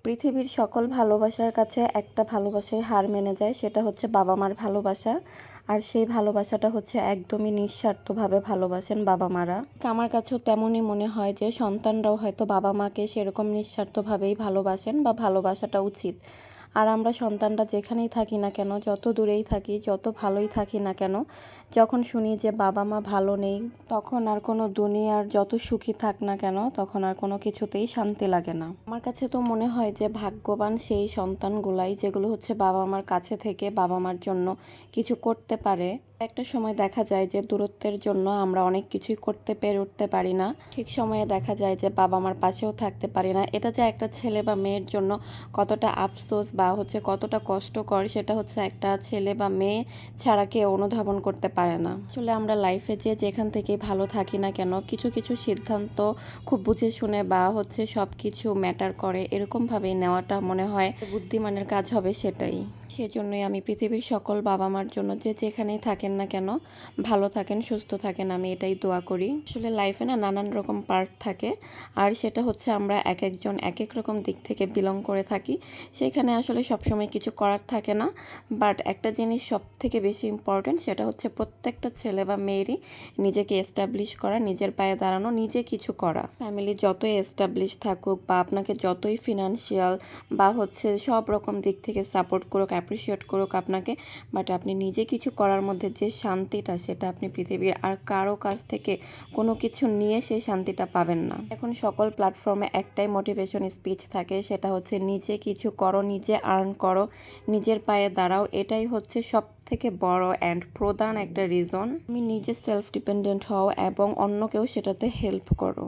পৃথিবীর সকল ভালোবাসার কাছে একটা ভালোবাসাই হার মেনে যায়, সেটা হচ্ছে বাবা মার ভালোবাসা। আর সেই ভালোবাসাটা হচ্ছে একদমই নিঃস্বার্থভাবে ভালোবাসেন বাবা মারা। আমার কাছেও তেমনই মনে হয় যে সন্তানরাও হয়তো বাবা মাকে সেরকম নিঃস্বার্থভাবেই ভালোবাসেন বা ভালোবাসাটা উচিত। আর আমরা সন্তানরা যেখানেই থাকি না কেন, যত দূরেই থাকি, যত ভালোই থাকি না কেন, যখন শুনি যে বাবা মা ভালো নেই, তখন আর কোনো দুনিয়ার যত সুখী থাক না কেন, তখন আর কোনো কিছুতেই শান্তি লাগে না। আমার কাছে তো মনে হয় যে ভাগ্যবান সেই সন্তানগুলাই যেগুলো হচ্ছে বাবা মার কাছে থেকে বাবা মার জন্য কিছু করতে পারে। একটা সময় দেখা যায় যে দূরত্বের জন্য আমরা অনেক কিছুই করতে পেরে উঠতে পারি না, ঠিক সময়ে দেখা যায় যে বাবা মার পাশেও থাকতে পারি না। এটা যে একটা ছেলে বা মেয়ের জন্য কতটা আফসোস বা হচ্ছে কতটা কষ্টকর, সেটা হচ্ছে একটা ছেলে বা মেয়ে ছাড়া কেউ অনুধাবন করতে পারে না। আসলে আমরা লাইফে যে যেখান থেকে ভালো থাকি না কেন, কিছু কিছু সিদ্ধান্ত খুব বুঝে শুনে বা হচ্ছে সব কিছু ম্যাটার করে এরকমভাবেই নেওয়াটা মনে হয় বুদ্ধিমানের কাজ হবে। সেটাই, সেজন্যই আমি পৃথিবীর সকল বাবা মার জন্য যে যেখানেই থাকেন না কেন ভালো থাকেন, সুস্থ থাকেন, আমি এটাই দোয়া করি। আসলে লাইফে না নানান রকম পার্ট থাকে, আর সেটা হচ্ছে আমরা এক একজন এক এক রকম দিক থেকে বিলং করে থাকি। সেখানে আসলে সবসময় কিছু করার থাকে না, বাট একটা জিনিস সব থেকে বেশি ইম্পর্টেন্ট, সেটা হচ্ছে প্রত্যেকটা ছেলে বা মেয়েরই নিজেকে এস্টাবলিশ করা, নিজের পায়ে দাঁড়ানো, নিজে কিছু করা। ফ্যামিলি যতই এস্টাবলিশ থাকুক বা আপনাকে যতই ফিনান্সিয়াল বা হচ্ছে সব রকম দিক থেকে সাপোর্ট করুক, অ্যাপ্রিসিয়েট করুক আপনাকে, বাট আপনি নিজে কিছু করার মধ্যে যে শান্তিটা, সেটা আপনি পৃথিবীর আর কারো কাছ থেকে কোনো কিছু নিয়ে সেই শান্তিটা পাবেন না। এখন সকল প্ল্যাটফর্মে একটাই মোটিভেশন স্পিচ থাকে, সেটা হচ্ছে নিজে কিছু করো, নিজে আর্ন করো, নিজের পায়ে দাঁড়াও। এটাই হচ্ছে সব থেকে বড় অ্যান্ড প্রধান একটা রিজন। তুমি নিজে সেলফ ডিপেন্ডেন্ট হও এবং অন্যকেও সেটাতে হেল্প করো।